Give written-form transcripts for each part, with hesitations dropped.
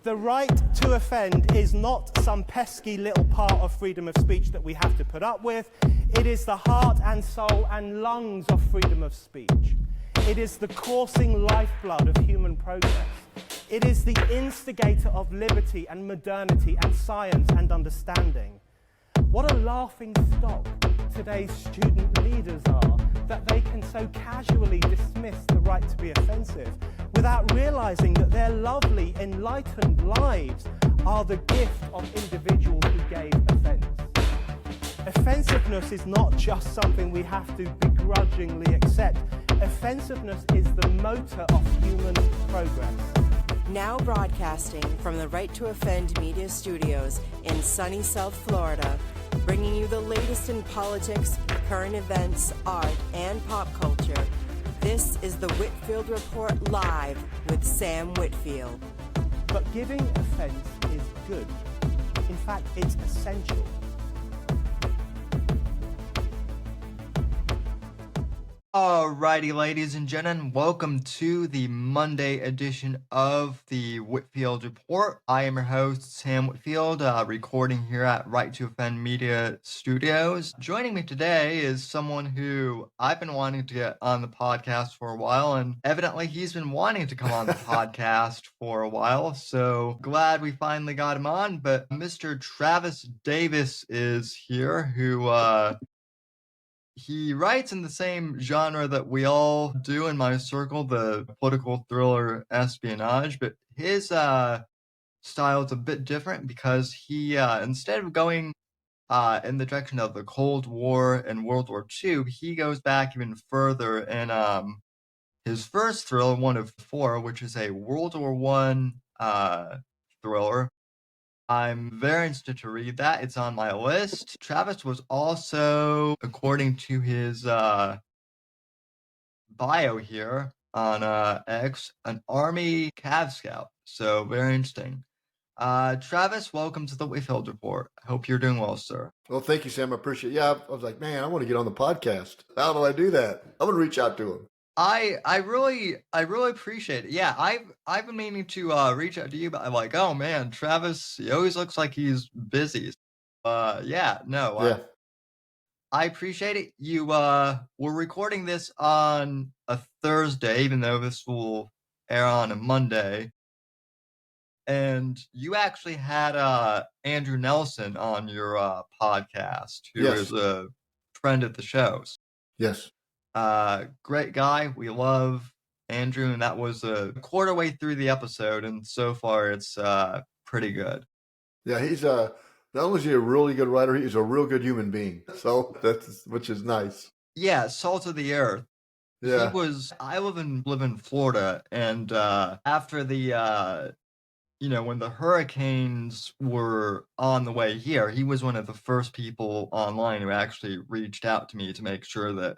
The right to offend is not some pesky little part of freedom of speech that we have to put up with. It is the heart and soul and lungs of freedom of speech. It is the coursing lifeblood of human progress. It is the instigator of liberty and modernity and science and understanding. What a laughing stock today's student leaders are, that they can so casually dismiss the right to be offensive without realizing that their lovely, enlightened lives are the gift of individuals who gave offense. Offensiveness is not just something we have to begrudgingly accept. Offensiveness is the motor of human progress. Now broadcasting from the Right to Offend Media Studios in sunny South Florida, bringing you the latest in politics, current events, art, and pop culture. This is the Whitfield Report Live with Sam Whitfield. But giving offense is good. In fact, it's essential. Alrighty, ladies and gentlemen, welcome to the Monday edition of the Whitfield Report. I am your host, Sam Whitfield, recording here at Right to Offend Media Studios. Joining me today is someone who I've been wanting to get on the podcast for a while, and evidently he's been wanting to come on the podcast for a while, so glad we finally got him on. But Mr. Travis Davis is here, who he writes in the same genre that we all do in my circle, the political thriller espionage, but his style is a bit different because he, instead of going in the direction of the Cold War and World War II, he goes back even further in his first thriller, one of four, which is a World War I thriller. I'm very interested to read that. It's on my list. Travis was also, according to his bio here on X, an Army Cav Scout. So very interesting. Travis, welcome to the Whitfield Report. I hope you're doing well, sir. Well, thank you, Sam. I appreciate it. Yeah, I was like, man, I want to get on the podcast. How do I do that? I'm going to reach out to him. I really appreciate it. Yeah, I've been meaning to reach out to you, but I'm like, oh man, Travis, he always looks like he's busy. Yeah. I appreciate it. You we're recording this on a Thursday, even though this will air on a Monday. And you actually had Andrew Nelson on your podcast, who is a friend of the show's. Yes. Great guy. We love Andrew, and that was a quarter way through the episode, and so far it's pretty good. Yeah, he's not only is he a really good writer, he's a real good human being. So which is nice. Yeah, salt of the earth. Yeah. I live in Florida, and after the when the hurricanes were on the way here, he was one of the first people online who actually reached out to me to make sure that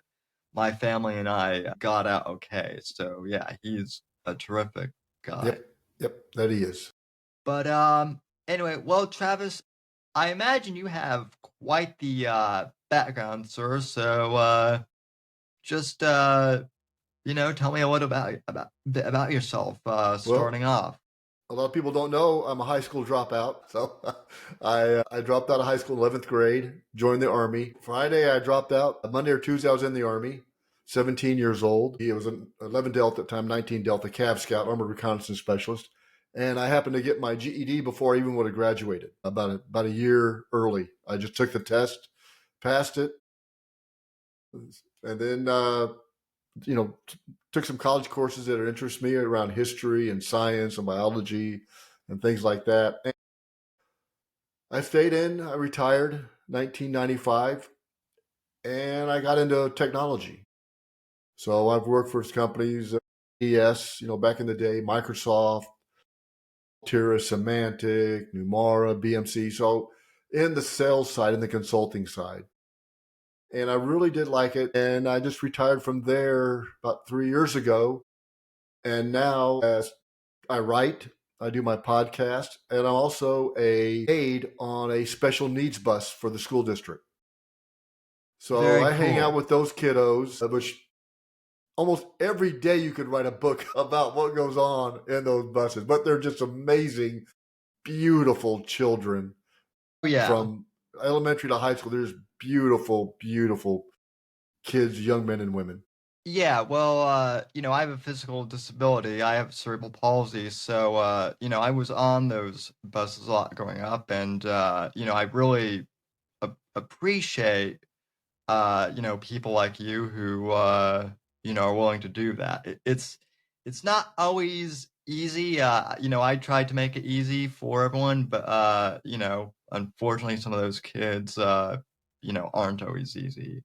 my family and I got out okay. So yeah, he's a terrific guy. Yep, that he is. But anyway, well, Travis, I imagine you have quite the background, sir. So just tell me a little about yourself, starting off. A lot of people don't know I'm a high school dropout. So I dropped out of high school in 11th grade, joined the Army. Friday, I dropped out. Monday or Tuesday, I was in the Army, 17 years old. He was an 11 Delta at the time, 19 Delta Cav Scout, Armored Reconnaissance Specialist. And I happened to get my GED before I even would have graduated, about a year early. I just took the test, passed it, and then took some college courses that interest me around history and science and biology and things like that. And I stayed in. I retired 1995, and I got into technology. So I've worked for companies, ES, back in the day, Microsoft, Tira, Symantec, Numara, BMC. So in the sales side, in the consulting side. And I really did like it. And I just retired from there about 3 years ago. And now as I write, I do my podcast, and I'm also a aide on a special needs bus for the school district. So I hang out with those kiddos, which almost every day you could write a book about what goes on in those buses. But they're just amazing, beautiful children Yeah. from elementary to high school. There's beautiful, beautiful kids, young men and women. Yeah, well, I have a physical disability. I have cerebral palsy, so I was on those buses a lot growing up, and I really appreciate people like you who are willing to do that. It's not always easy. I tried to make it easy for everyone, but unfortunately some of those kids aren't always easy.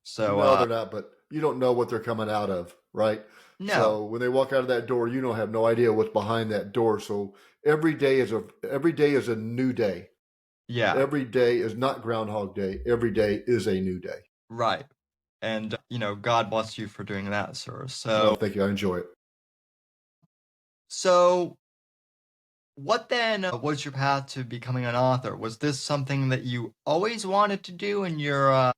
So No, they're not, but you don't know what they're coming out of, right? no. So when they walk out of that door, you don't have no idea what's behind that door. So every day is a new day. Yeah, Every day is not Groundhog Day. Every day is a new day. right. And God bless you for doing that, sir. Well, So thank you. I enjoy it. so what then was your path to becoming an author? Was this something that you always wanted to do in your,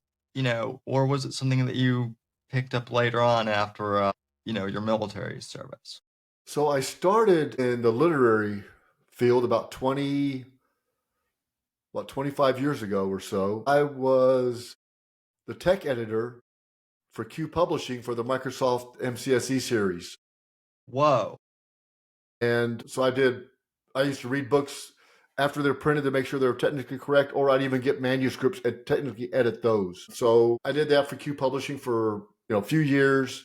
or was it something that you picked up later on after, your military service? So I started in the literary field about 25 years ago or so. I was the tech editor for Q Publishing for the Microsoft MCSE series. Whoa. And so I used to read books after they're printed to make sure they're technically correct, or I'd even get manuscripts and technically edit those. So I did that for Q Publishing for a few years.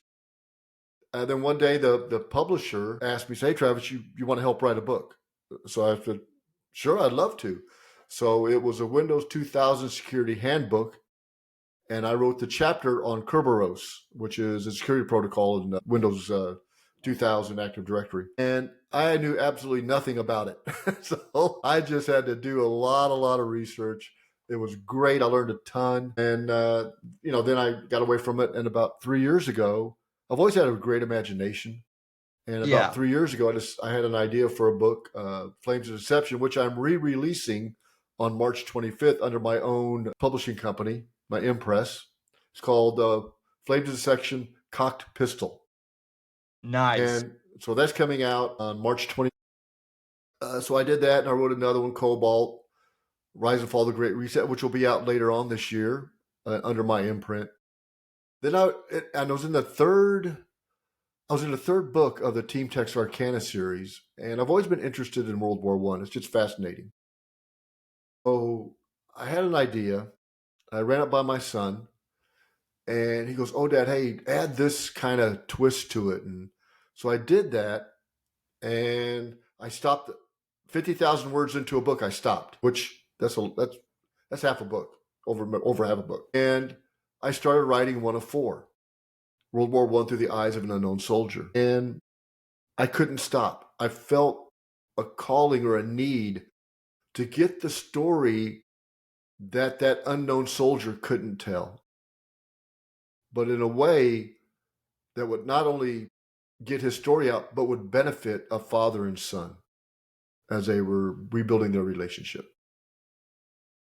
And then one day the publisher asked me, say, "Hey, Travis, you want to help write a book?" So I said, "Sure, I'd love to." So it was a Windows 2000 security handbook, and I wrote the chapter on Kerberos, which is a security protocol in Windows 2000 Active Directory. And I knew absolutely nothing about it. So I just had to do a lot of research. It was great. I learned a ton. And, then I got away from it. And about 3 years ago, I've always had a great imagination. And about Yeah. 3 years ago, I had an idea for a book, Flames of Deception, which I'm re-releasing on March 25th under my own publishing company, my Impress. It's called Flames of Deception Cocked Pistol. Nice. And so that's coming out on March 20th. So I did that, and I wrote another one, Cobalt, Rise and Fall of the Great Reset, which will be out later on this year under my imprint. Then I was in the third book of the Team Tex Arcana series, and I've always been interested in World War I. It's just fascinating. So I had an idea. I ran it by my son, and he goes, "Oh, Dad, hey, add this kind of twist to it." And so I did that, and I stopped 50,000 words into a book. I stopped, which that's half a book, over half a book. And I started writing one of four, World War I through the eyes of an unknown soldier. And I couldn't stop. I felt a calling or a need to get the story that unknown soldier couldn't tell, but in a way that would not only get his story out, but would benefit a father and son as they were rebuilding their relationship.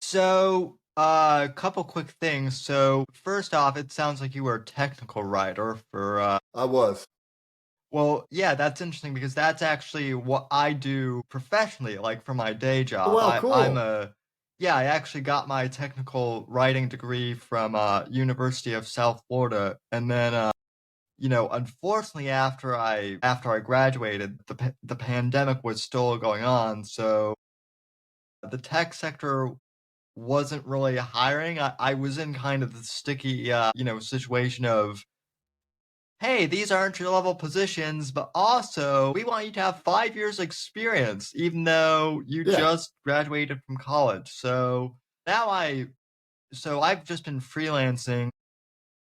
So, a couple quick things. So, first off, it sounds like you were a technical writer for I was. well, yeah, that's interesting because that's actually what I do professionally, like for my day Oh, job. wow, I'm cool. yeah, I actually got my technical writing degree from University of South Florida, and then unfortunately after I graduated, the pandemic was still going on, so the tech sector wasn't really hiring. I was in kind of the sticky situation of, hey, these are entry-level positions, but also we want you to have 5 years experience, even though you Yeah, just graduated from college. So now I've just been freelancing,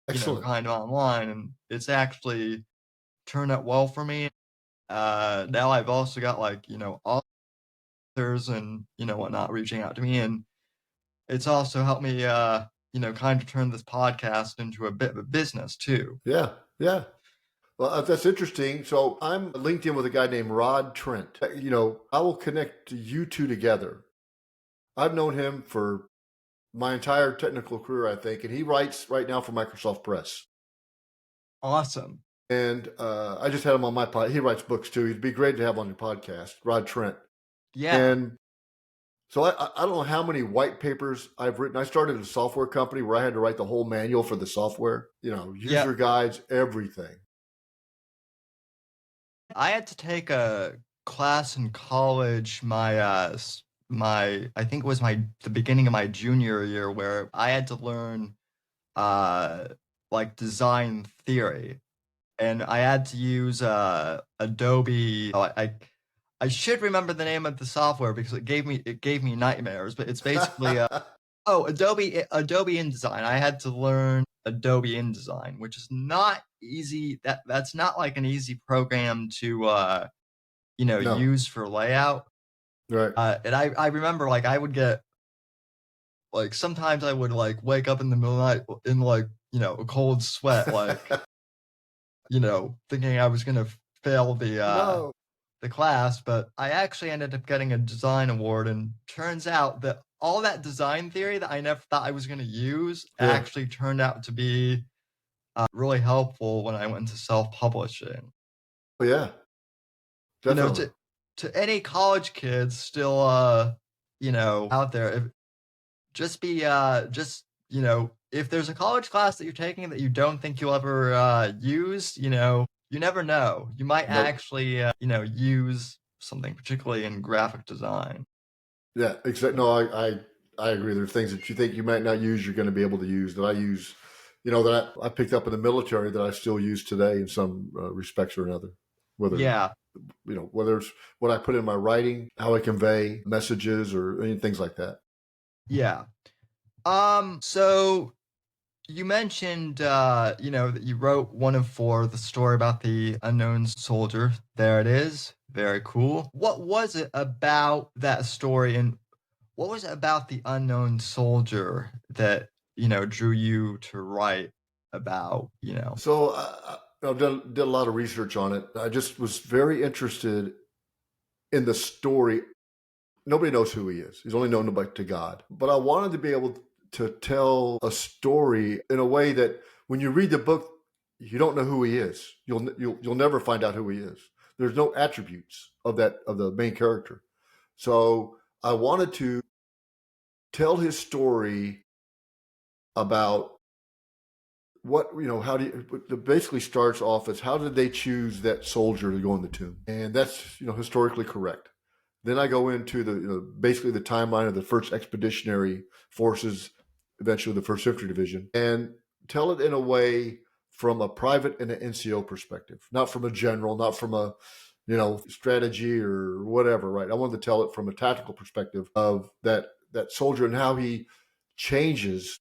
excellent. kind of online, and it's actually turned out well for me. Now I've also got authors and, whatnot reaching out to me, and it's also helped me, kind of turn this podcast into a bit of a business too. Yeah, yeah. Well, that's interesting. So I'm linked in with a guy named Rod Trent. I will connect you two together. I've known him for my entire technical career, I think, and he writes right now for Microsoft Press. Awesome. And I just had him on my podcast. He writes books too. He'd be great to have on your podcast, Rod Trent. Yeah. And so I don't know how many white papers I've written. I started a software company where I had to write the whole manual for the software, user guides, everything. I had to take a class in college, I think it was the beginning of my junior year, where I had to learn like design theory, and I had to use Adobe. I should remember the name of the software because it gave me nightmares, but it's basically Adobe InDesign. I had to learn Adobe InDesign, which is not easy. That's not like an easy program to No. use for layout. Right. And I remember like I would get like sometimes I would like wake up in the middle of the night in like a cold sweat, like thinking I was gonna fail No. the class, but I actually ended up getting a design award, and turns out that all that design theory that I never thought I was going to use actually turned out to be really helpful when I went into self-publishing. Oh, yeah. Definitely. To any college kids still, out there, if there's a college class that you're taking that you don't think you'll ever use, you never know. You might actually, use something, particularly in graphic design. Yeah, exactly. No, I agree. There are things that you think you might not use, you're going to be able to use, that I use, that I picked up in the military that I still use today in some respects or another. Whether it's what I put in my writing, how I convey messages, or things like that. Yeah. So you mentioned, that you wrote 1 of 4, the story about the unknown soldier. There it is. Very cool. What was it about that story, and what was it about the unknown soldier that, drew you to write about, So I've did a lot of research on it. I just was very interested in the story. Nobody knows who he is. He's only known to God. But I wanted to be able to tell a story in a way that when you read the book, you don't know who he is. You'll never find out who he is. There's no attributes of the main character. So I wanted to tell his story about how it basically starts off as, how did they choose that soldier to go in the tomb? And that's, historically correct. Then I go into basically the timeline of the 1st Expeditionary Forces, eventually the 1st Infantry Division, and tell it in a way from a private and an NCO perspective, not from a general, not from a, strategy or whatever, right? I wanted to tell it from a tactical perspective of that soldier and how he changes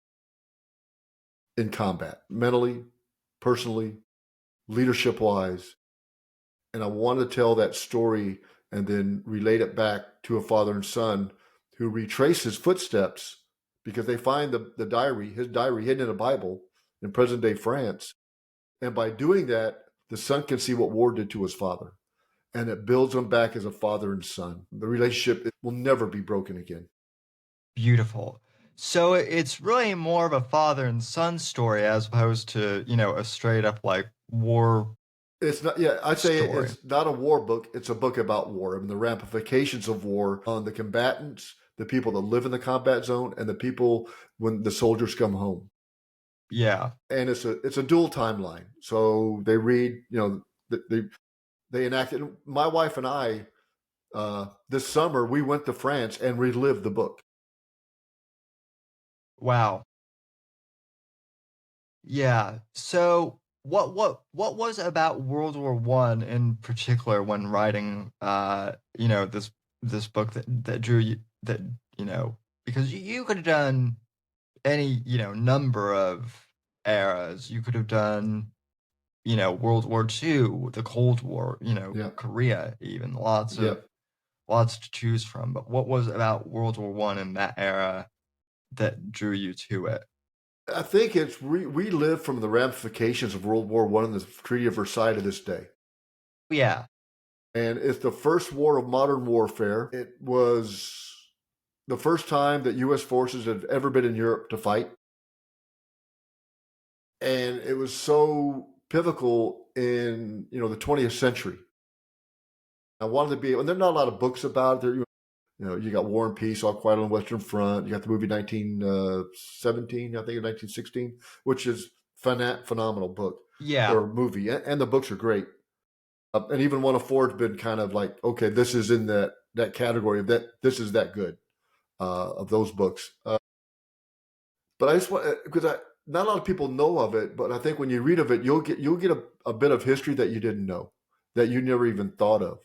in combat, mentally, personally, leadership-wise. And I wanted to tell that story and then relate it back to a father and son who retrace his footsteps, because they find his diary hidden in a Bible in present-day France. And by doing that, the son can see what war did to his father. And it builds them back as a father and son. The relationship will never be broken again. Beautiful. So it's really more of a father and son story as opposed to, a straight up like war. It's not, I'd say story. It's not a war book. It's a book about war. I mean, the ramifications of war on the combatants, the people that live in the combat zone, and the people when the soldiers come home. Yeah. And it's a dual timeline. So they read, they enact it. My wife and I, this summer, we went to France and relived the book. Wow. Yeah. So what was it about World War I in particular when writing this book that drew you, that because you could have done any number of eras. You could have done World War II, the Cold War, Korea, even lots to choose from. But what was it about World War I in that era that drew you to it? I think it's we live from the ramifications of World War I and the Treaty of Versailles to this day. Yeah. And it's the first war of modern warfare. It was the first time that U.S. forces had ever been in Europe to fight. And it was so pivotal in, the 20th century. I wanted to be, and there are not a lot of books about it. You got War and Peace, All Quiet on the Western Front. You got the movie 1917, I think, or 1916, which is phenomenal book Yeah. or movie, and the books are great. And even One of Ford's been kind of like, okay, this is in that category of that. This is that good of those books. But I just want, because not a lot of people know of it, but I think when you read of it, you'll get a bit of history that you didn't know, that you never even thought of.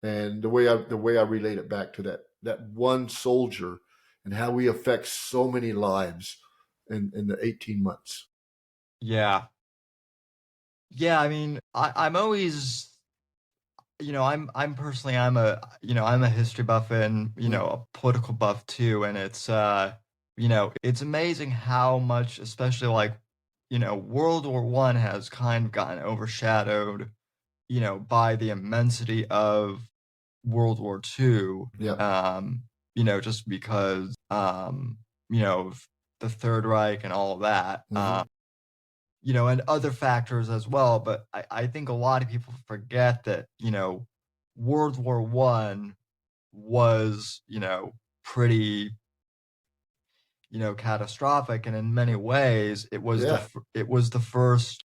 And the way I relate it back to that one soldier and how he affects so many lives in the 18 months. Yeah. Yeah, I mean, I'm always, I'm personally, I'm a history buff and, a political buff too. And it's, it's amazing how much, especially like, World War One has kind of gotten overshadowed, by the immensity of World War Two. Yeah. Just because, of the Third Reich and all of that. Mhm. And other factors as well. But I think a lot of people forget that, World War One was, pretty, catastrophic. And in many ways, it was Yeah. it was the first.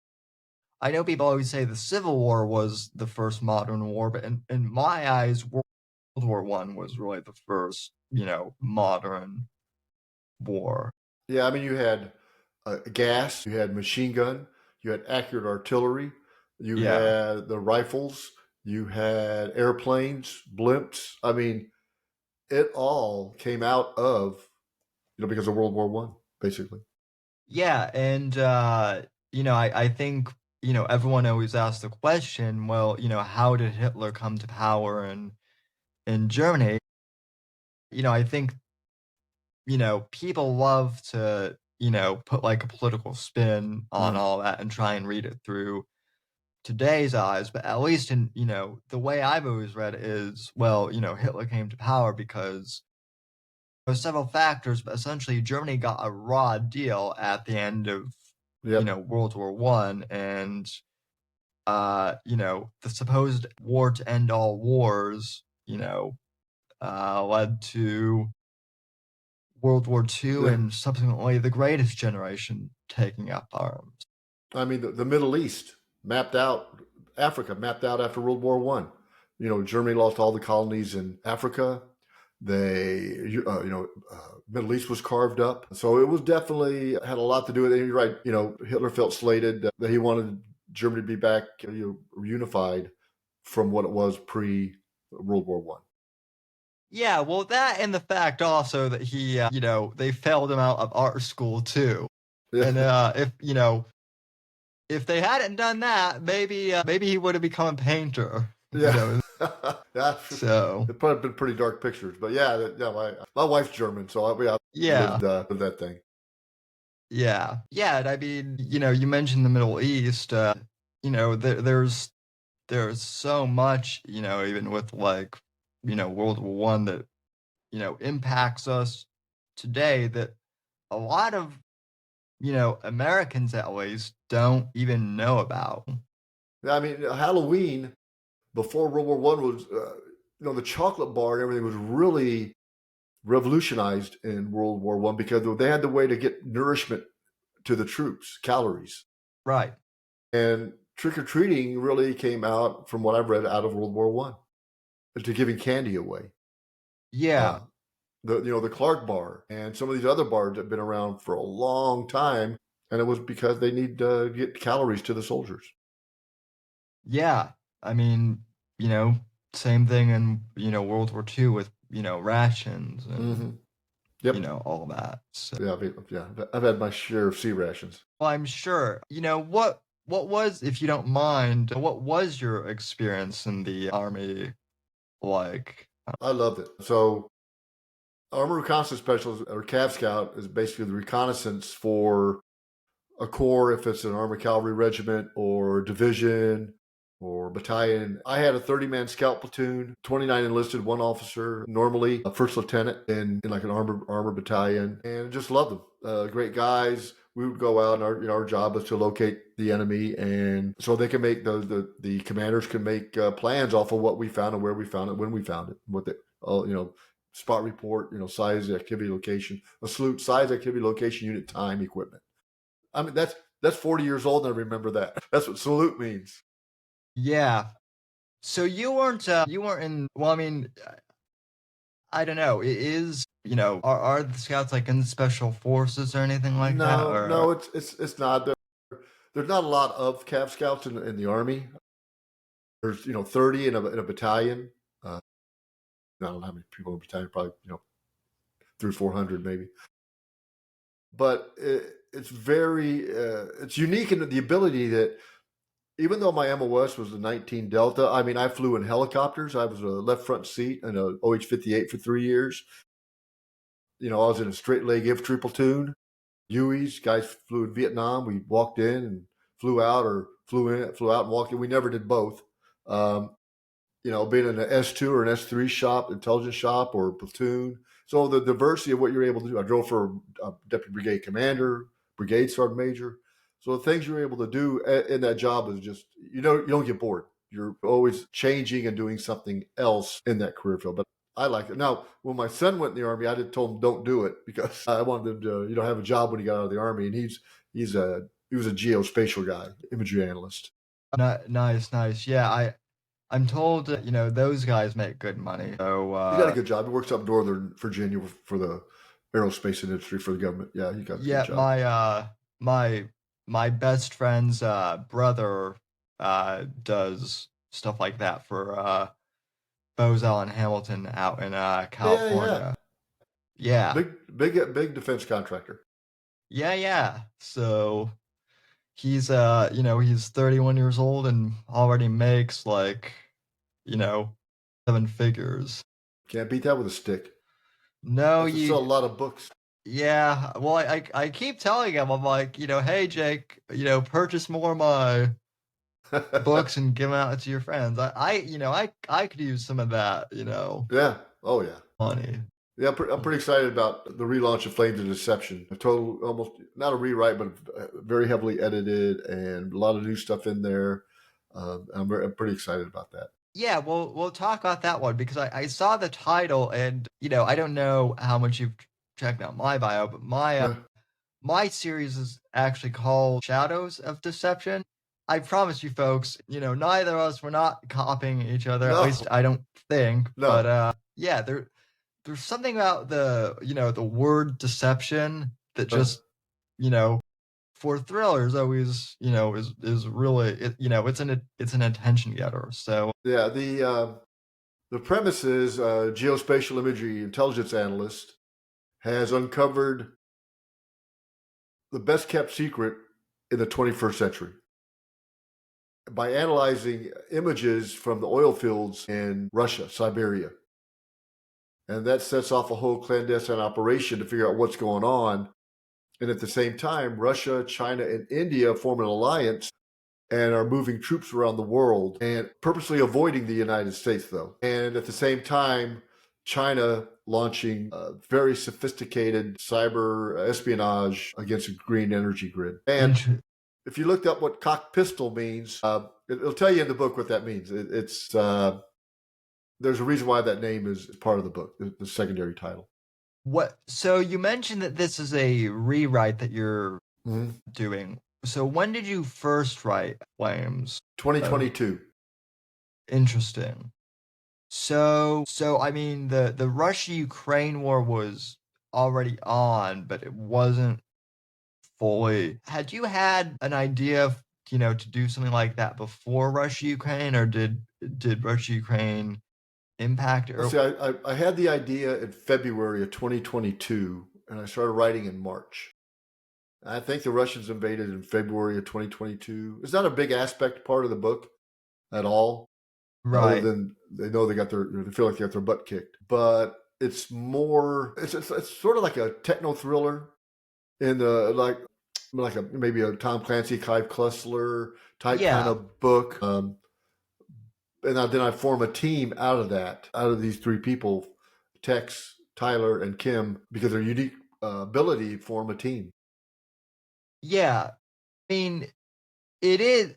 I know people always say the Civil War was the first modern war, but in my eyes, World War One was really the first, modern war. Yeah, I mean, you had gas, you had machine gun, you had accurate artillery, you Yeah. had the rifles, you had airplanes, blimps. I mean, it all came out of, because of World War One, basically. Yeah, and I think, everyone always asks the question, well, how did Hitler come to power in Germany? I think, people love to, put like a political spin on all that and try and read it through today's eyes, but at least in, the way I've always read it is, well, Hitler came to power because there were several factors, but essentially Germany got a raw deal at the end of, Yep. World War One, and the supposed war to end all wars, led to World War Two Yeah. and subsequently the Greatest Generation taking up arms. I mean, the Middle East mapped out, Africa mapped out after World War One. Germany lost all the colonies in Africa. Middle East was carved up. So it was definitely had a lot to do with it. And you're right. Hitler felt slated that he wanted Germany to be back, unified from what it was pre World War One. Yeah, well, that and the fact also that he, they failed him out of art school too. Yeah. And if they hadn't done that, maybe he would have become a painter. Yeah. So it probably been pretty dark pictures, but yeah, my wife's German, so I yeah, lived that thing. yeah. And I mean, you mentioned the Middle East. There's so much, even with like, World War One that, impacts us today that a lot of, Americans at least don't even know about. Yeah, I mean, Halloween before World War One was, the chocolate bar and everything was really revolutionized in World War One because they had the way to get nourishment to the troops, calories. Right. And trick or treating really came out, from what I've read, out of World War One, to giving candy away. Yeah. The Clark bar and some of these other bars that have been around for a long time, and it was because they need to get calories to the soldiers. Yeah. I mean, same thing in, World War II with, rations and, Yep. all that. So, Yeah, I've had my share of sea rations. well, I'm sure. What was, if you don't mind, what was your experience in the Army like? I loved it. So, Armor Reconnaissance Specialist, or Cav Scout, is basically the reconnaissance for a corps, if it's an Army Cavalry Regiment or division or battalion. I had a 30-man scout platoon, 29 enlisted, one officer, normally a first lieutenant in like an armor battalion, and just loved them. Great guys. we would go out, and our job is to locate the enemy, and so they can make the commanders can make plans off of what we found and where we found it, when we found it, what the spot report, size, activity, location, a salute, size, activity, location, unit, time, equipment. I mean, that's 40 years old, and I remember that. That's what salute means. Yeah. So you weren't in, well, I mean, I don't know. It is, are the scouts like in special forces or anything like that? No, Or no, it's not. There's not a lot of Cav Scouts in the Army. There's 30 in a battalion. I don't know how many people in a battalion, probably 300-400 maybe. But it's very it's unique in the ability that even though my MOS was the 19 Delta, I mean, I flew in helicopters. I was a left front seat in a OH-58 for 3 years. I was in a straight leg infantry platoon. Hueys, guys flew in Vietnam. We walked in and flew out, or flew out and walked in. We never did both. Being in an S2 or an S3 shop, intelligence shop, or platoon. So the diversity of what you're able to do. I drove for a deputy brigade commander, brigade sergeant major. So the things you're able to do in that job is just, you don't get bored. You're always changing and doing something else in that career field. But I like it. Now, when my son went in the Army, I told him don't do it, because I wanted him to, have a job when he got out of the Army. And he was a geospatial guy, imagery analyst. nice. Yeah, I'm told that, those guys make good money. So he got a good job. He works up in Northern Virginia for the aerospace industry for the government. Yeah, he got a good job. My best friend's brother does stuff like that for Bozell and Hamilton out in California. Yeah. Big defense contractor. Yeah. So he's he's 31 years old and already makes like, 7 figures. Can't beat that with a stick. No, you sell a lot of books. Yeah, well, I keep telling him, I'm like, hey Jake, purchase more of my books and give them out to your friends. I could use some of that, Yeah. Oh yeah. money. Yeah, I'm pretty excited about the relaunch of Flames of Deception. A total, almost not a rewrite, but very heavily edited, and a lot of new stuff in there. I'm pretty excited about that. Yeah, we'll talk about that one, because I saw the title, and I don't know how much you've checked out my bio, but my series is actually called Shadows of Deception. I promise you folks, neither of us, we're not copying each other. No. At least I don't think. No. But yeah, there's something about the word deception that just for thrillers always is really it's an attention getter. So yeah, the premise is geospatial imagery intelligence analyst has uncovered the best kept secret in the 21st century by analyzing images from the oil fields in Russia, Siberia. And that sets off a whole clandestine operation to figure out what's going on. And at the same time, Russia, China, and India form an alliance and are moving troops around the world, and purposely avoiding the United States, though. And at the same time, China launching very sophisticated cyber espionage against a green energy grid. And if you looked up what cocked pistol means, it'll tell you in the book what that means. It's there's a reason why that name is part of the book, the secondary title. What? So you mentioned that this is a rewrite that you're doing. So when did you first write Flames? 2022. Interesting. So I mean, the Russia-Ukraine war was already on, but it wasn't fully. Had you had an idea of, to do something like that before Russia-Ukraine, or did Russia-Ukraine impact? Or see, I had the idea in February of 2022, and I started writing in March. I think the Russians invaded in February of 2022. It's not a big aspect part of the book at all. Right. Other than they know they feel like they got their butt kicked. But it's more, it's sort of like a techno thriller in the maybe a Tom Clancy, Clive Cussler type kind of book. And then I form a team out of these 3 people, Tex, Tyler, and Kim, because their unique ability form a team. Yeah, I mean, it is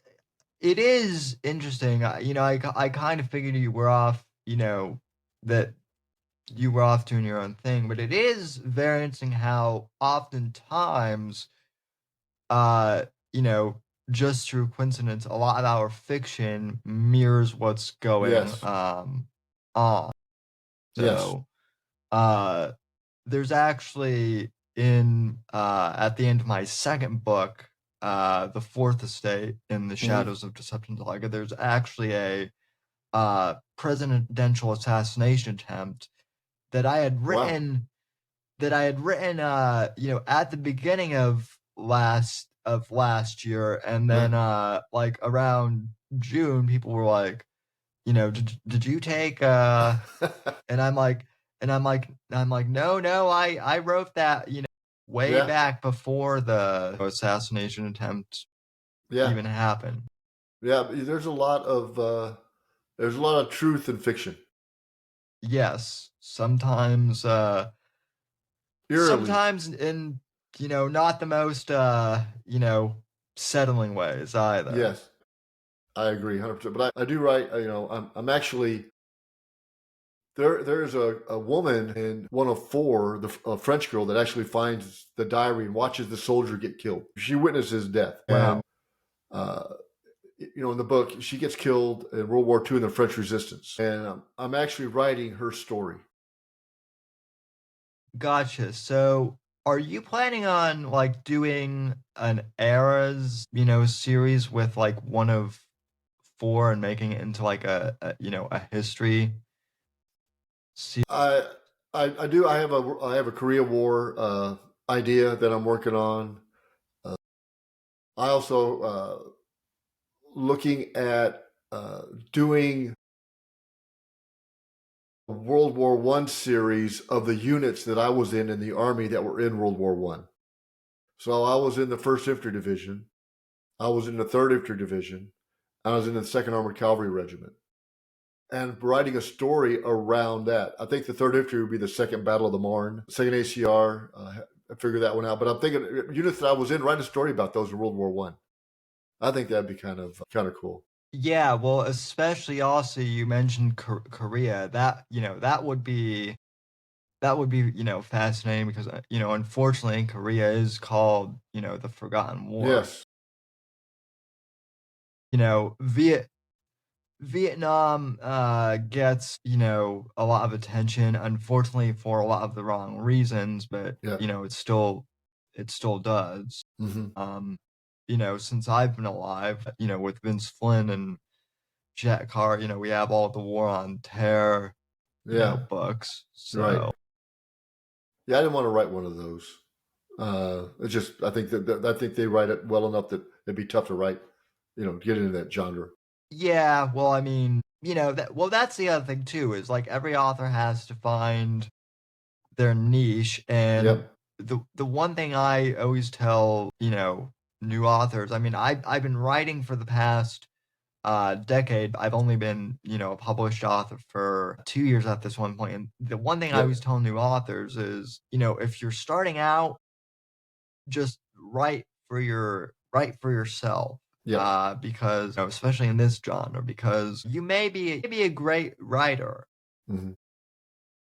it is interesting. I kind of figured you were off, that you were off doing your own thing, but it is very interesting how oftentimes, uh, you know, just through coincidence, a lot of our fiction mirrors what's going Yes. on. Yes. So, uh, there's actually at the end of my second book, The Fourth Estate in the Hmm. Shadows of Deception Saga, there's actually a presidential assassination attempt that I had Wow. written at the beginning of last year, and Yeah. then like around June, people were like, did you take and I'm like, no, I wrote that, way Yeah. back before the assassination attempt Yeah. even happened. Yeah. There's a lot of truth in fiction. Yes, sometimes Eerily. in, not the most settling ways either. Yes. I agree 100%. But I do write, I'm actually there's a woman in one of four, a French girl that actually finds the diary and watches the soldier get killed. She witnesses death. Wow. And uh in the book, she gets killed in World War II in the French Resistance, and I'm actually writing her story. Gotcha. So, are you planning on like doing an eras, series with like one of four and making it into like a history series? I I do. I have a Korea War idea that I'm working on. I also looking at doing a World War One series of the units that I was in the Army that were in World War One. So I was in the First Infantry Division. I was in the Third Infantry Division. I was in the Second Armored Cavalry Regiment. And writing a story around that. I think the Third Infantry would be the Second Battle of the Marne, Second ACR. I figured that one out. But I'm thinking units that I was in, write a story about those in World War One. I think that'd be kind of cool. Yeah, well, especially also you mentioned Korea. That would be fascinating because unfortunately Korea is called the Forgotten War. Yes. You know, Vietnam gets, a lot of attention, unfortunately for a lot of the wrong reasons, but Yeah. it still does. Hmm. Um, since I've been alive, with Vince Flynn and Jack Carr, we have all the War on Terror, Yeah. books. Right. So Yeah. I didn't want to write one of those. It's just I think that I think they write it well enough that it'd be tough to write. Get into that genre. yeah, well, I mean, that's the other thing too, is like every author has to find their niche. And Yep. the one thing I always tell, new authors, I mean, I've been writing for the past decade. I've only been, a published author for 2 years at this one point. And the one thing I Yep. always tell new authors is, if you're starting out, just write for yourself. Yep. Because especially in this genre, because you may be a great writer. Hmm.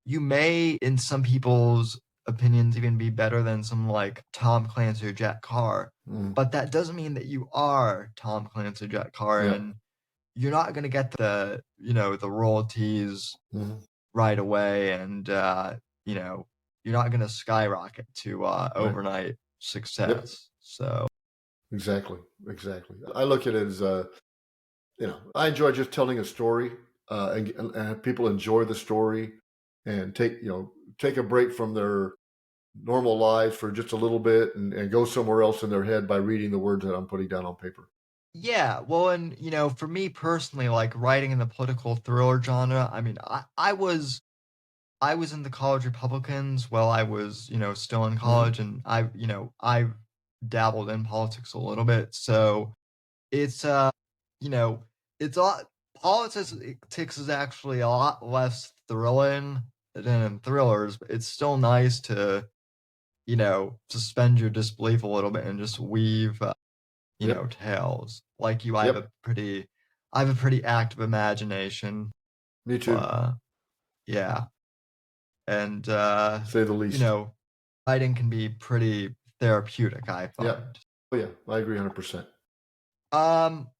You may, in some people's opinions, even be better than some like Tom Clancy or Jack Carr. Hmm. But that doesn't mean that you are Tom Clancy or Jack Carr, Yep. and you're not going to get the royalties Hmm. right away, and you're not going to skyrocket to Right. overnight Yep. success. So Exactly. Exactly. I look at it as I enjoy just telling a story, and people enjoy the story, and take a break from their normal lives for just a little bit, and go somewhere else in their head by reading the words that I'm putting down on paper. yeah, well, and for me personally, like writing in the political thriller genre, I mean, I was in the college Republicans while I was, still in Hmm. college, and I've dabbled in politics a little bit. So it's you know, it's a lot politics is actually a lot less thrilling than in thrillers, but it's still nice to suspend your disbelief a little bit and just weave, Yep. tales. Like you, Yep. I have a pretty active imagination. Me too. Uh, yeah. And, To say the you least. know, writing can be pretty therapeutic, I Yeah. find. Oh yeah. I agree 100%.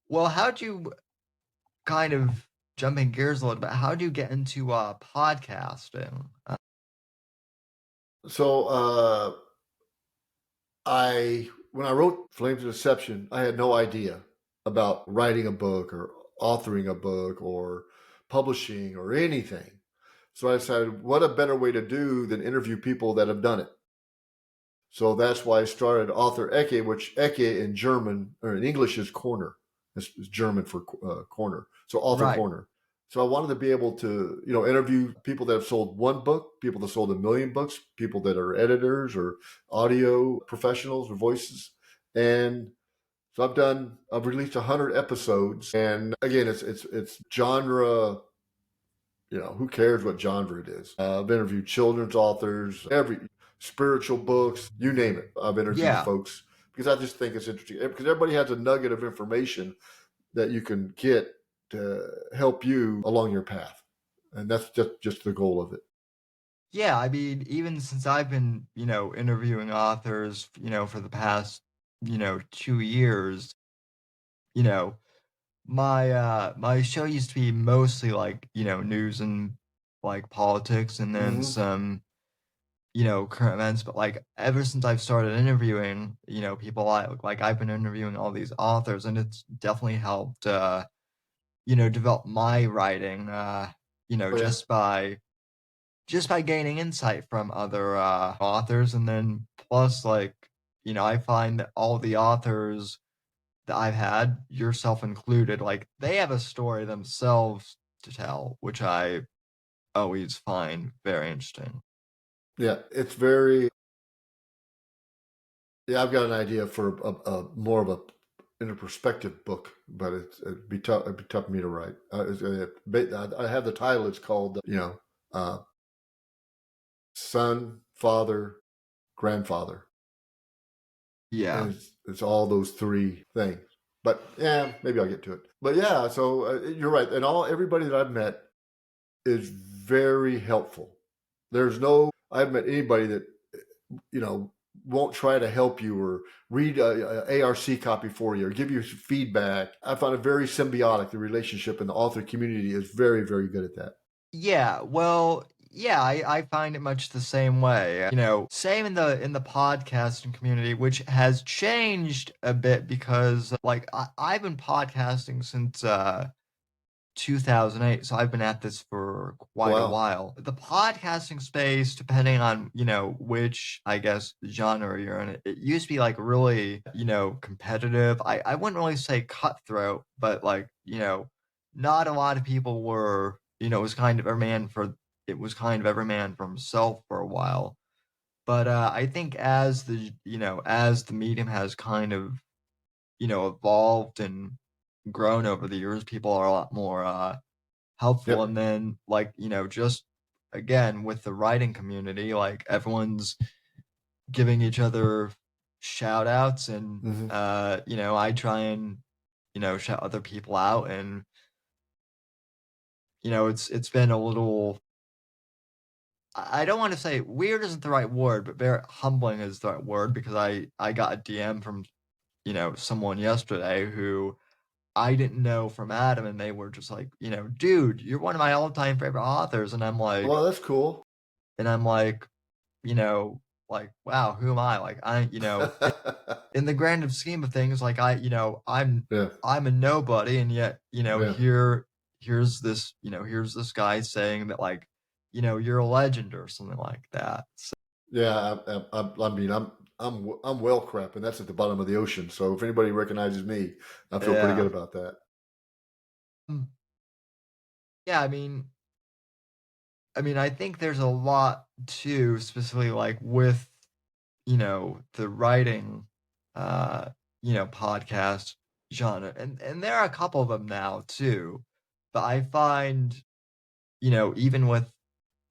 Well, how'd you kind of jumping gears a little bit, how'd you get into podcasting? So when I wrote Flames of Deception, I had no idea about writing a book or authoring a book or publishing or anything. So I decided, what a better way to do than interview people that have done it. So that's why I started Author Ecke, which Ecke in German or in English is corner. It's German for corner. So Author Right. Corner. So I wanted to be able to, interview people that have sold one book, people that sold 1,000,000 books, people that are editors or audio professionals or voices. And so I've released 100 episodes. And again, it's genre, who cares what genre it is? I've interviewed children's authors, every spiritual books, you name it. I've interviewed Yeah. folks because I just think it's interesting because everybody has a nugget of information that you can get to help you along your path. And that's just the goal of it. Yeah, I mean, even since I've been, interviewing authors, for the past, 2 years, you know, my show used to be mostly like, news and like politics and then Mm-hmm. some, current events, but like ever since I've started interviewing, people like I've been interviewing all these authors and it's definitely helped develop my writing, Oh, yeah. just by gaining insight from other authors and then plus like I find that all the authors that I've had, yourself included, like they have a story themselves to tell, which I always find very interesting. Yeah. Yeah, I've got an idea for a more of a in a perspective book, but it'd be tough. It'd be tough for me to write. I have the title. It's called, uh, son, father, grandfather, Yeah. and it's all those three things. But yeah, maybe I'll get to it. But yeah, so you're right, and everybody that I've met is very helpful. I've met anybody that you know won't try to help you or read a ARC copy for you or give you feedback. I find it very symbiotic. The relationship in the author community is very, very good at that. Yeah, well, yeah, I find it much the same way. Same in the podcasting community, which has changed a bit because like I've been podcasting since 2008, so I've been at this for quite a Wow. while. The podcasting space, depending on, which, I guess, genre you're in, it used to be like really, competitive. I wouldn't really say cutthroat, but like, not a lot of people were, it was kind of every man for himself for a while. But I think as the medium has kind of, evolved and grown over the years, people are a lot more helpful. Yep. And then like, just again with the writing community, like everyone's giving each other shout outs and Hmm. I try and, shout other people out and it's been a little I don't want to say weird isn't the right word, but very humbling is the right word because I got a DM from, someone yesterday who I didn't know from Adam, and they were just like, dude, you're one of my all-time favorite authors, Well, that's cool. and I'm like, you know, like, wow, who am I? Like, in the grand scheme of things, like Yeah. I'm a nobody, and yet, Yeah. here's this guy saying that like, you're a legend or something like that. So, Yeah. I mean, I'm well crap, and that's at the bottom of the ocean. So if anybody recognizes me, I feel pretty good yeah. about that. Mm, yeah, I think there's a lot too, specifically like with the writing, uh, podcast genre, and there are a couple of them now too. But I find, even with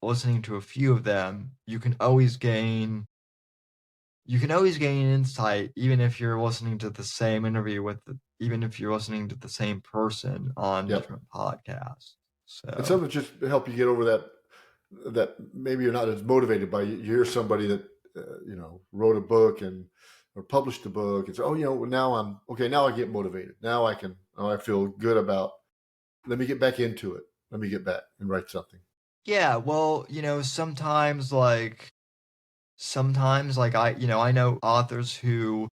listening to a few of them, you can always gain you can always gain insight, even if you're listening to the same interview even if you're listening to the same person on Yep. different podcasts. And So some of it just help you get over that maybe you're not as motivated by you hear somebody that wrote a book or published a book and say, oh, now I'm okay. Now I get motivated. Now I feel good about. Let me get back into it. Let me get back and write something. yeah, well, sometimes I know authors who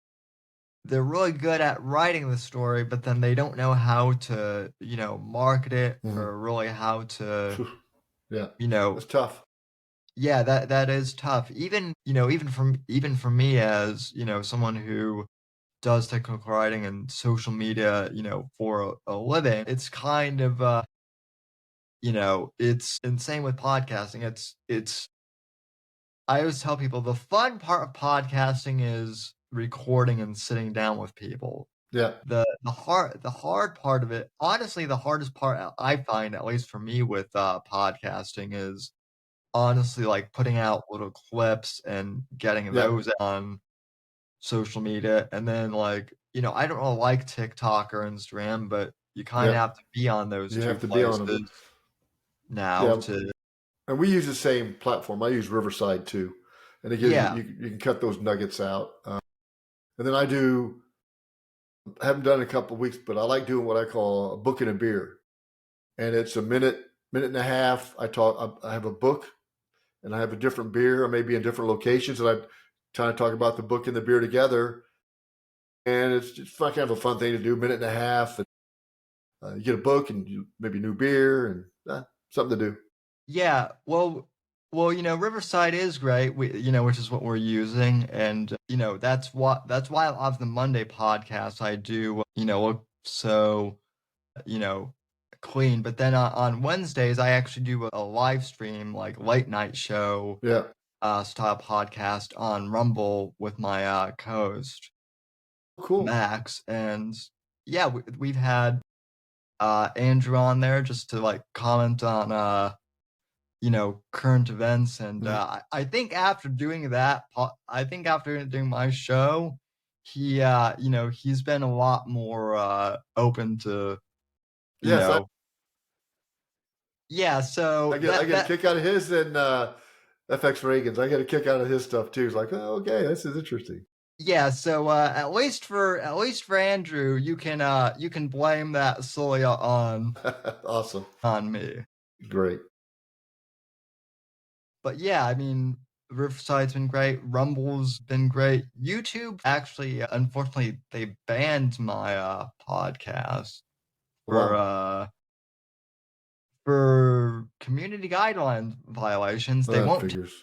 they're really good at writing the story, but then they don't know how to, market it or really how to, Yeah, you that's tough. yeah, that is tough. Even for me as, someone who does technical writing and social media, for a living, it's kind of it's insane with podcasting. It's I always tell people the fun part of podcasting is recording and sitting down with people. Yeah, The hard part of it, honestly, the hardest part I find, at least for me with podcasting, is honestly like putting out little clips and getting yeah, those on social media. And then I don't really like TikTok or Instagram, but you kind yeah. of have to be on those You two have to be on them. places now Yeah, to and we use the same platform. I use Riverside too, and it gives yeah. you can cut those nuggets out. And then I haven't done it in a couple of weeks, but I like doing what I call a book and a beer, and it's a minute and a half. I have a book, and I have a different beer. I may be in different locations, and I'm trying to talk about the book and the beer together. And it's just kind of a fun thing to do. Minute and a half, and you get a book and maybe new beer and something to do. Yeah, Riverside is great, which is what we're using, and that's why I love the Monday podcast. I do, look so, you know, clean. But then on Wednesdays, I actually do a live stream, like late night show, Yeah, style podcast on Rumble with my co-host cool. Max, and yeah, we've had Andrew on there just to like comment on current events. And Mhm. I think after doing that, I think after doing my show, he's been a lot more open to, you Yes, know, yeah. So I get a that kick out of his and FX Reagan's. I get a kick out of his stuff too. It's like, oh, okay, this is interesting. yeah. So at least for Andrew, you can blame that solely Awesome, on me. great. But yeah, I mean, Riverside's been great. Rumble's been great. YouTube actually, unfortunately, they banned my podcast for Wow, uh for community guidelines violations. They that won't figures.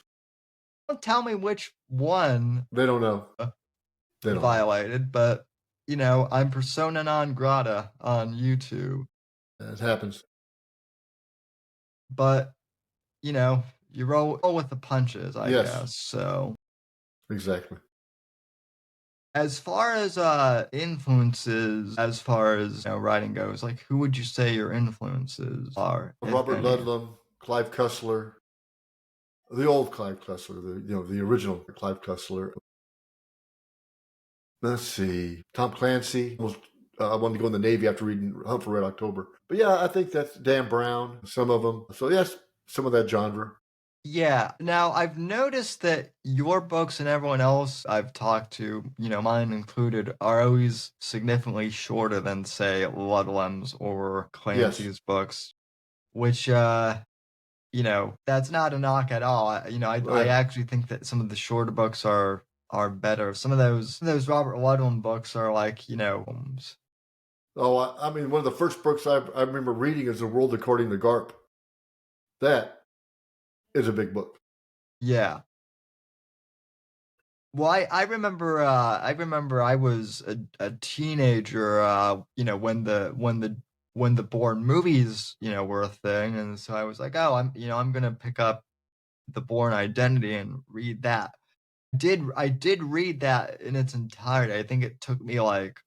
tell me which one They don't know. They don't know. violated, but I'm persona non grata on YouTube. It happens. But you roll with the punches, I Yes, guess. So exactly. as far as influences, as far as writing goes, like who would you say your influences are, if Robert any? Ludlum, Clive Cussler, the old Clive Cussler, the original Clive Cussler. Let's see, Tom Clancy. I wanted to go in the Navy after reading Hunt for Red October. But yeah, I think that's Dan Brown. Some of them. So yes, some of that genre. Yeah. Now I've noticed that your books and everyone else I've talked to, mine included, are always significantly shorter than, say, Ludlum's or Yes. Clancy's books, which that's not a knock at all. I Yeah. actually think that some of the shorter books are better. Some of those Robert Ludlum books are like, Oh, I mean, one of the first books I remember reading is The World According to Garp. That is a big book. yeah. Well, I remember I was a teenager, when the Bourne movies, were a thing, and so I was like, oh, I'm gonna pick up the Bourne Identity and read that. I did read that in its entirety. I think it took me like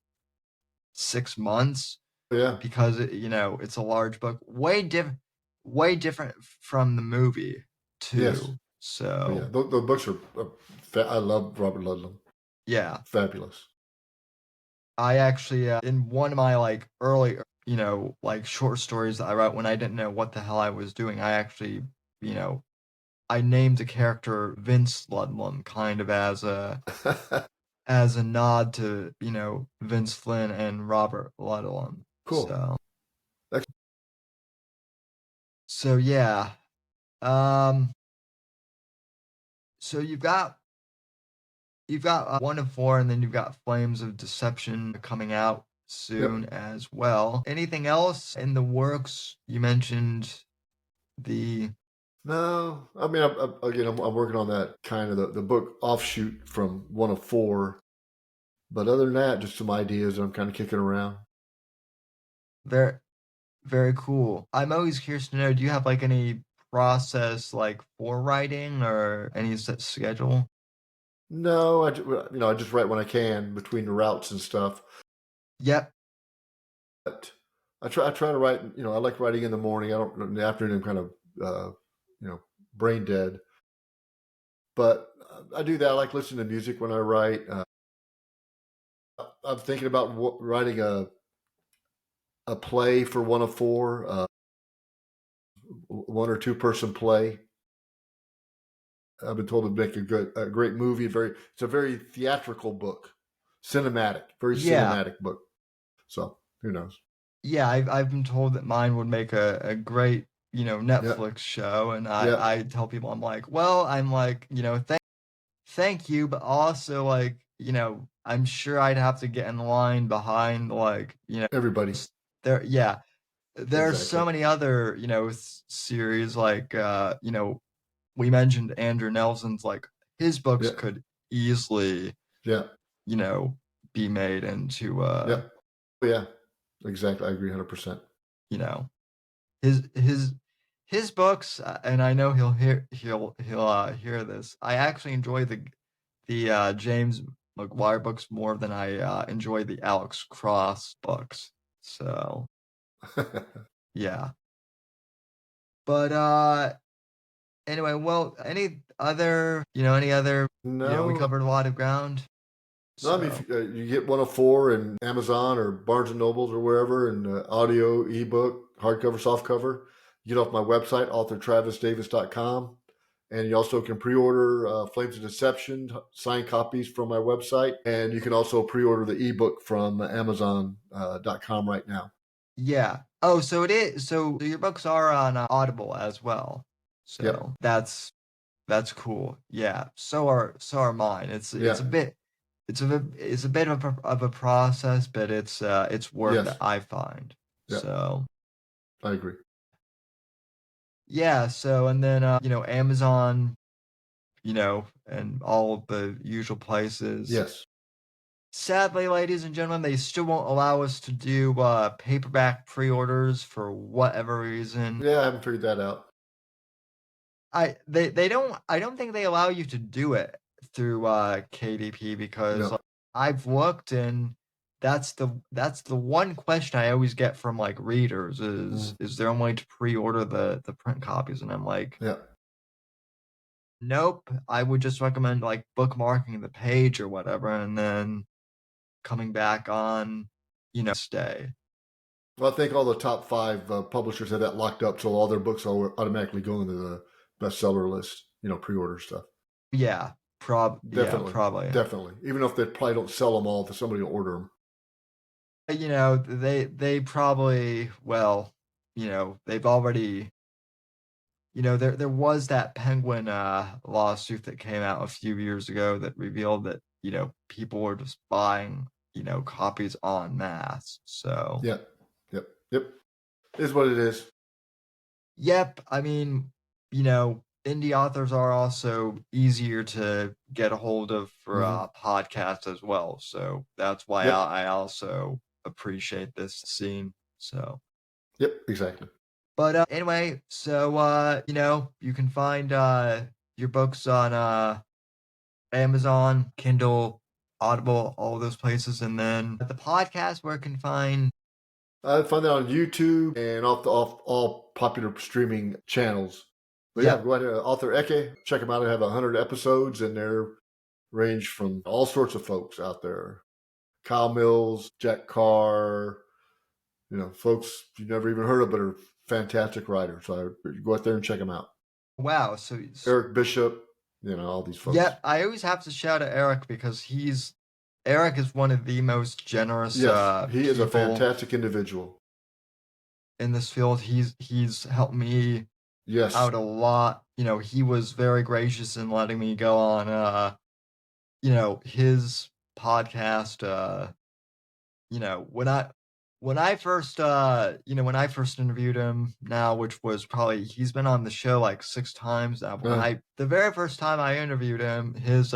6 months Yeah. because it's a large book, way different from the movie Yes. too. So yeah, those books are. I love Robert Ludlum. yeah, Fabulous. I actually in one of my like early, like short stories that I wrote when I didn't know what the hell I was doing, I actually, I named the character Vince Ludlum kind of as a nod to, Vince Flynn and Robert Ludlum. Cool. Ex- So yeah. Um so you've got 1 of 4, and then you've got Flames of Deception coming out Yep. soon as well. Anything else in the works? You mentioned the No, I mean, I'm working on that kind of the book offshoot from 1 of 4. But other than that, just some ideas that I'm kind of kicking around. very very cool. I'm always curious to know, do you have like any process like for writing or any set schedule? No, I just write when I can between the routes and stuff. Yep. But I try to write. I like writing in the morning. I don't in the afternoon. I'm kind of brain dead. But I do that. I like listening to music when I write. I'm thinking about writing a play for 1 of 4, 1 or 2 person play. I've been told to make a great movie. It's a very theatrical book, cinematic, very Yeah. cinematic book. So who knows? Yeah, I've been told that mine would make a great, Yeah, Netflix show, and yeah, I tell people, I'm like, thank you, but also like, I'm sure I'd have to get in line behind like, everybody, there, yeah, there's so exactly. many other, series like, we mentioned Andrew Nelson's, like his books Yeah, could easily, yeah, you know, be made into, yeah, yeah, exactly. I agree 100%. you know, his his his books, and I know he'll hear this. I actually enjoy the James McGuire books more than I enjoy the Alex Cross books. So yeah, but anyway, well, any other we No, covered a lot of ground. no. I mean, So if you get 1 of 4 in Amazon or Barnes and Nobles or wherever, and audio, ebook, hardcover, softcover, you get off my website, authortravisdavis.com. And you also can pre-order Flames of Deception signed copies from my website, and you can also pre-order the ebook from Amazon.com right now. yeah. Oh, so it is. So your books are on Audible as well. Yep. So that's cool. Yeah. So are mine. It's Yeah. a bit of a process, but it's worth it, Yes. I find. Yeah. So I agree. yeah. So and then Amazon, and all of the usual places. Yes. Sadly, ladies and gentlemen, they still won't allow us to do paperback pre-orders for whatever reason. Yeah, I haven't figured that out. I don't think they allow you to do it through KDP because No. like, I've looked, and that's the one question I always get from like readers Mm. is there a way to pre-order the print copies, and I'm like, Yeah. nope, I would just recommend like bookmarking the page or whatever and then coming back on, stay. Well, I think all the top 5 publishers have that locked up, so all their books will automatically go into the bestseller list. Pre-order stuff. Yeah, Definitely. probably. Definitely. Even if they probably don't sell them all, somebody will order them. They probably, well, they've already, there was that Penguin lawsuit that came out a few years ago that revealed that, people were just buying, copies en masse. So, Yep. Yep. Yep. It is what it is. yep, I mean, indie authors are also easier to get a hold of for Hmm. podcasts as well. So that's why Yep. I also appreciate this scene. So, Yep. Exactly. but anyway, so you can find your books on Amazon, Kindle, Audible, all those places, and then the podcast where it can find. I find that on YouTube and off all popular streaming channels. But yeah, go ahead, Author Eke, check them out. They have 100 episodes, and they're range from all sorts of folks out there. Kyle Mills, Jack Carr, folks you've never even heard of, but are fantastic writers. So go out there and check them out. Wow. So Eric Bishop, all these folks. Yeah, I always have to shout at Eric because Eric is one of the most generous. Yes, he is a people fantastic individual in this field. He's helped me Yes. out a lot. He was very gracious in letting me go on his podcast. When I first interviewed him now, which was probably, he's been on the show like 6 times now. But the very first time I interviewed him, his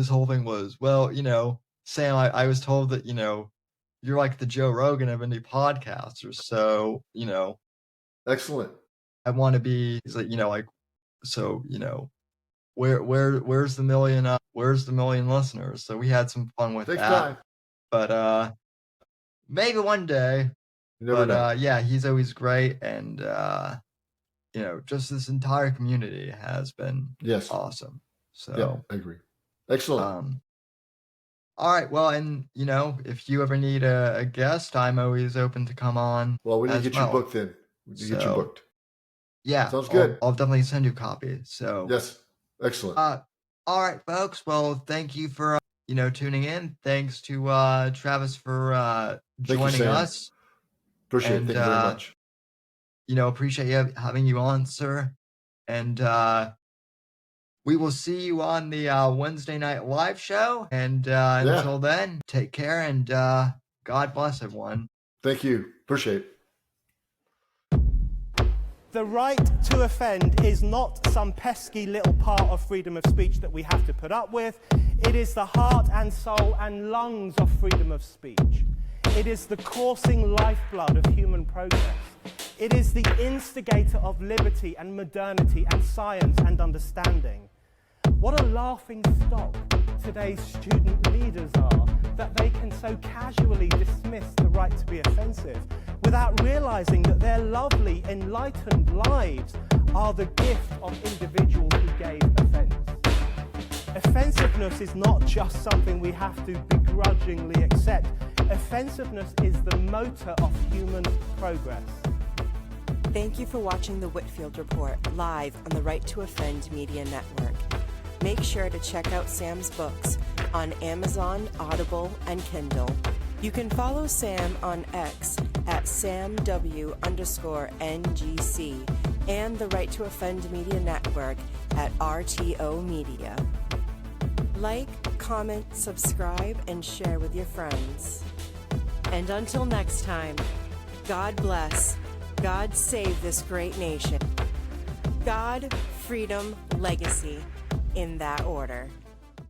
whole thing was, well, Sam, I was told that, you're like the Joe Rogan of indie podcasters. So, Excellent. I want to be, he's like, so, where's the million listeners? So we had some fun with Takes that. time. But maybe one day. You never know. Yeah, he's always great, and just this entire community has been awesome. So yeah, I agree. Excellent. All right, well, and if you ever need a guest, I'm always open to come on. Well, we need to get you booked then. We need to get you booked. Yeah, sounds good. I'll definitely send you a copy. So yes, excellent. All right, folks. Well, thank you for tuning in. Thanks to Travis for joining us. Appreciate it. Thank you very much. Appreciate having you on, sir. And we will see you on the Wednesday night live show. And until then, take care and God bless everyone. Thank you. Appreciate it. The right to offend is not some pesky little part of freedom of speech that we have to put up with. It is the heart and soul and lungs of freedom of speech. It is the coursing lifeblood of human progress. It is the instigator of liberty and modernity and science and understanding. What a laughing stock today's student leaders are, that they can so casually dismiss the right to be offensive without realizing that their lovely, enlightened lives are the gift of individuals who gave offense. Offensiveness is not just something we have to begrudgingly accept. Offensiveness is the motor of human progress. Thank you for watching the Whitfield Report live on the Right to Offend Media Network. Make sure to check out Sam's books on Amazon, Audible, and Kindle. You can follow Sam on X at SamW_NGC and the Right to Offend Media Network at RTO Media. Like, comment, subscribe, and share with your friends. And until next time, God bless, God save this great nation. God, freedom, legacy, in that order.